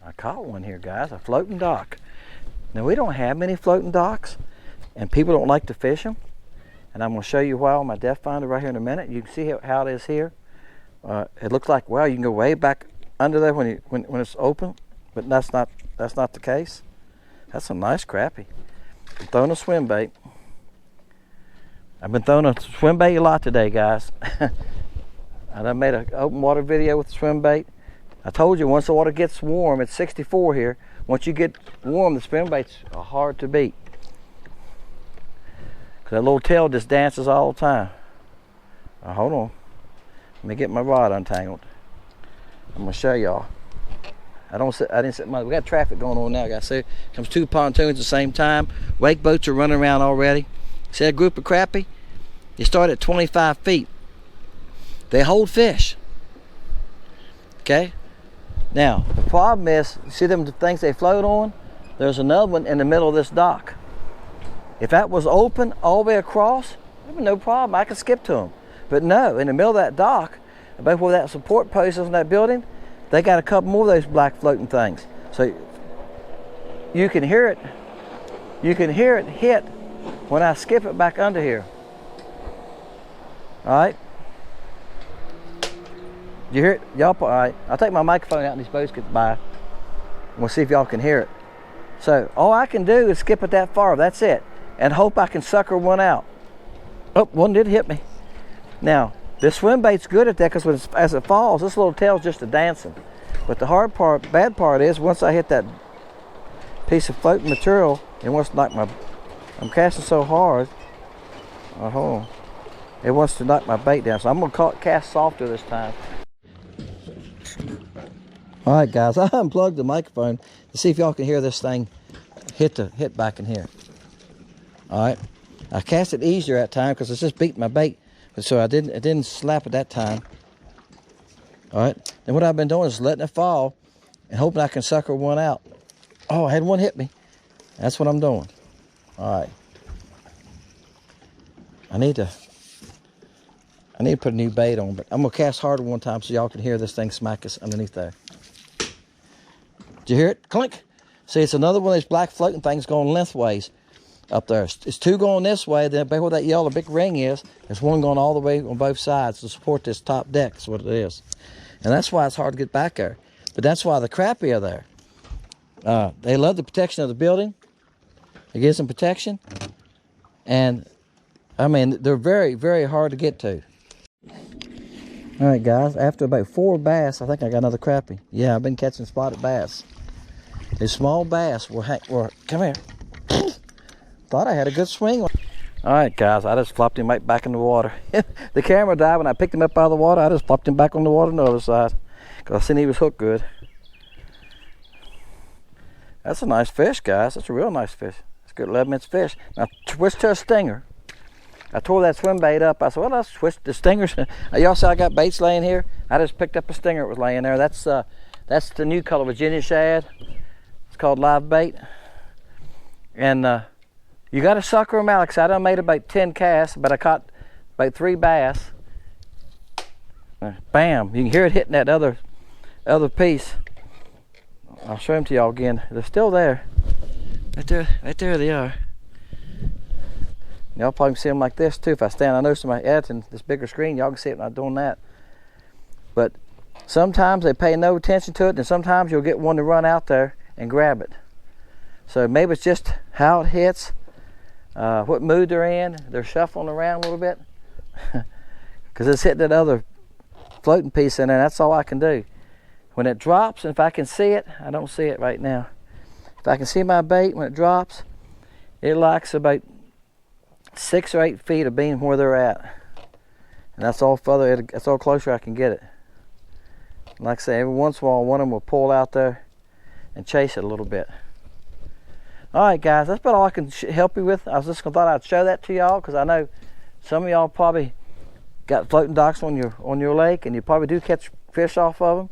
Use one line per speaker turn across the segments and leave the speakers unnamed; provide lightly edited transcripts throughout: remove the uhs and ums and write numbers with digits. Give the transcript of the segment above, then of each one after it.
I caught one here, guys, a floating dock. Now we don't have many floating docks, and people don't like to fish them. And I'm going to show you why on my depth finder right here in a minute. You can see how it is here. It looks like, well, you can go way back under there when it's open, but that's not the case. That's a nice crappie. I'm throwing a swim bait. I've been throwing a swim bait a lot today, guys. I done made an open water video with the swim bait. I told you once the water gets warm, it's 64 here. Once you get warm, the swim baits are hard to beat. Cause that little tail just dances all the time. Hold on. Let me get my rod untangled. I'm gonna show y'all. I didn't set we got traffic going on now, guys. See, comes two pontoons at the same time. Wake boats are running around already. See that group of crappie? They start at 25 feet. They hold fish. Okay? Now, the problem is, you see them things they float on? There's another one in the middle of this dock. If that was open all the way across, there'd be no problem. I could skip to them. But no, in the middle of that dock, about where that support post is in that building, they got a couple more of those black floating things. So you can hear it. You can hear it hit when I skip it back under here. All right? You hear it? Y'all, all right. I'll take my microphone out and these boats get by. And we'll see if y'all can hear it. So all I can do is skip it that far. That's it. And hope I can sucker one out. Oh, one did hit me. Now, this swim bait's good at that because as it falls, this little tail's just a dancing. But the bad part is once I hit that piece of floating material, it wants to knock I'm casting so hard. Hold on. It wants to knock my bait down. So I'm gonna cast softer this time. All right, guys, I unplugged the microphone to see if y'all can hear this thing hit back in here. All right, I cast it easier that time because it's just beating my bait, so it didn't slap at that time. All right, and what I've been doing is letting it fall and hoping I can sucker one out. Oh, I had one hit me. That's what I'm doing. All right, I need to put a new bait on, but I'm gonna cast harder one time so y'all can hear this thing smack us underneath there. Did you hear it? Clink. See, it's another one of these black floating things going lengthways up there. It's two going this way, then where that yellow big ring is, there's one going all the way on both sides to support this top deck, is what it is. And that's why it's hard to get back there. But that's why the crappie are there. They love the protection of the building. It gives them protection. And, I mean, they're very, very hard to get to. All right, guys, after about 4 bass, I think I got another crappie. Yeah, I've been catching spotted bass. These small bass were come here. Thought I had a good swing. All right, guys, I just flopped him right back in the water. The camera died when I picked him up out of the water. I just flopped him back on the water on the other side because I seen he was hooked good. That's a nice fish, guys. That's a real nice fish. It's a good 11-inch fish. Now, twist to a stinger. I tore that swim bait up. I said, well, let's twist the stingers. Y'all see I got baits laying here? I just picked up a stinger that was laying there. That's the new color Virginia shad. It's called live bait. And you got to sucker them out. Like I said, I done made about 10 casts, but I caught about 3 bass. Bam! You can hear it hitting that other piece. I'll show them to y'all again. They're still there. Right there they are. Y'all probably can see them like this too. If I stand, I know somebody editing this bigger screen, y'all can see it when I'm doing that. But sometimes they pay no attention to it, and sometimes you'll get one to run out there and grab it. So maybe it's just how it hits, what mood they're in. They're shuffling around a little bit because it's hitting that other floating piece in there. That's all I can do. When it drops, and if I can see it, I don't see it right now. If I can see my bait when it drops, it likes about 6 or 8 feet of being where they're at, and that's all closer I can get it. Like I say, every once in a while one of them will pull out there and chase it a little bit. All right, guys, that's about all I can help you with. I was just thought I'd show that to y'all because I know some of y'all probably got floating docks on your lake, and you probably do catch fish off of them.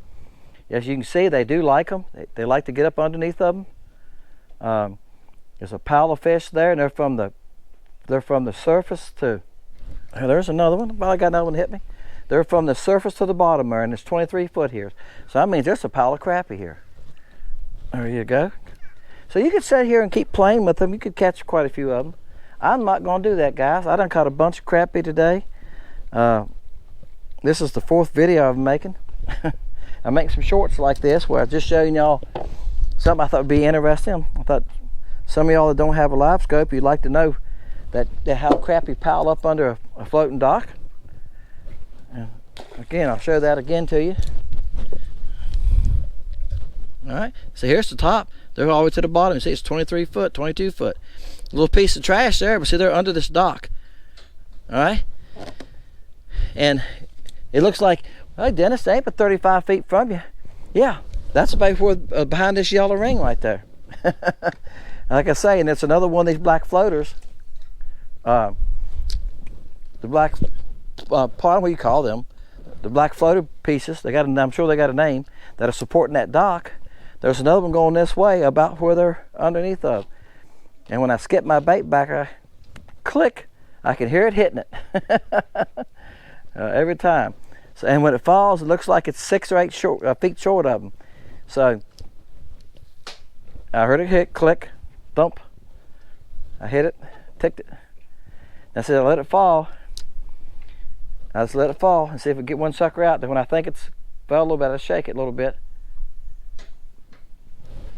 As you can see, they do like them. They like to get up underneath of them. There's a pile of fish there, and they're from the surface to. Oh, there's another one. Well, I got another one hit me. They're from the surface to the bottom there, and it's 23 foot here. So that means there's a pile of crappie here. There you go. So you could sit here and keep playing with them. You could catch quite a few of them. I'm not going to do that, guys. I done caught a bunch of crappie today. This is the 4th video I'm making. I make some shorts like this where I'm just showing y'all something I thought would be interesting. I thought some of y'all that don't have a live scope, you'd like to know that how crappie pile up under a floating dock. And again, I'll show that again to you. All right, so here's the top. They're all the way to the bottom. You see it's 23 foot, 22 foot. A little piece of trash there, but see they're under this dock. All right, and it looks like, hey Dennis, they ain't but 35 feet from you. Yeah, that's about where, behind this yellow ring right there. Like I say, and it's another one of these black floaters. The black what do you call them? The black floater pieces. They got, I'm sure they got a name, that are supporting that dock. There's another one going this way about where they're underneath of. And when I skip my bait back, I click, I can hear it hitting it every time. So, and when it falls, it looks like it's 6 or 8 feet short of them. So I heard it hit, click, thump. I hit it, ticked it. I said, I let it fall. I just let it fall and see if I get one sucker out. Then when I think it's fell a little bit, I shake it a little bit.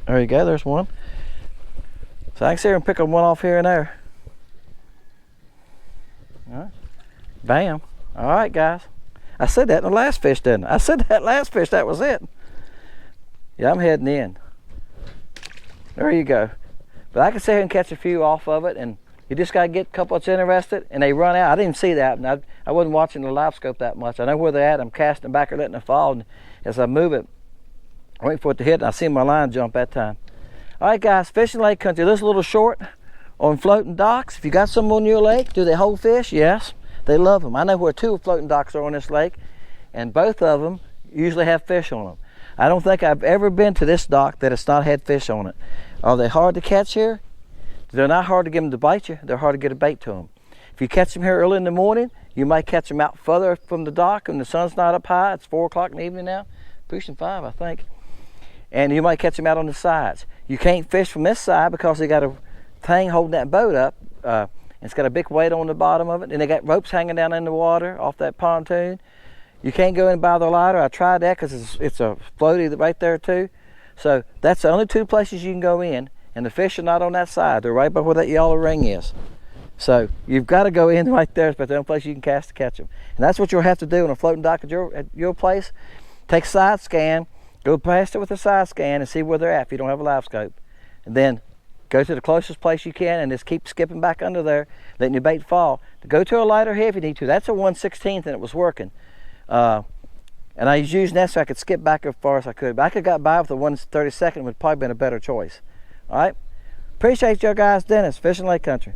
There you go, there's one. So I can sit here and pick one off here and there. All right. Bam. All right, guys. I said that in the last fish, didn't I? I said that last fish, that was it. Yeah, I'm heading in. There you go. But I can sit here and catch a few off of it, and you just got to get a couple that's interested, and they run out. I didn't even see that, and I wasn't watching the live scope that much. I know where they're at. I'm casting back or letting it fall, and as I move it, I wait for it to hit, and I see my line jump that time. All right, guys, fishing lake country. This is a little short on floating docks. If you got some on your lake, do they hold fish? Yes, they love them. I know where 2 floating docks are on this lake, and both of them usually have fish on them. I don't think I've ever been to this dock that it's not had fish on it. Are they hard to catch here? They're not hard to get them to bite you. They're hard to get a bait to them. If you catch them here early in the morning, you might catch them out further from the dock and the sun's not up high. It's 4 o'clock in the evening now, pushing 5, I think. And you might catch them out on the sides. You can't fish from this side because they got a thing holding that boat up. It's got a big weight on the bottom of it, and they got ropes hanging down in the water off that pontoon. You can't go in by the lighter. I tried that because it's a floaty right there too. So that's the only 2 places you can go in, and the fish are not on that side. They're right by where that yellow ring is. So you've got to go in right there, but the only place you can cast to catch them. And that's what you'll have to do on a floating dock at your place. Take a side scan, go past it with a side scan and see where they're at if you don't have a live scope. And then go to the closest place you can and just keep skipping back under there, letting your bait fall. To go to a lighter head if you need to. That's a 1/16 and it was working. And I was using that so I could skip back as far as I could. But I could have got by with the 1/32, would probably been a better choice. All right. Appreciate you guys, Dennis, Fishing Lake Country.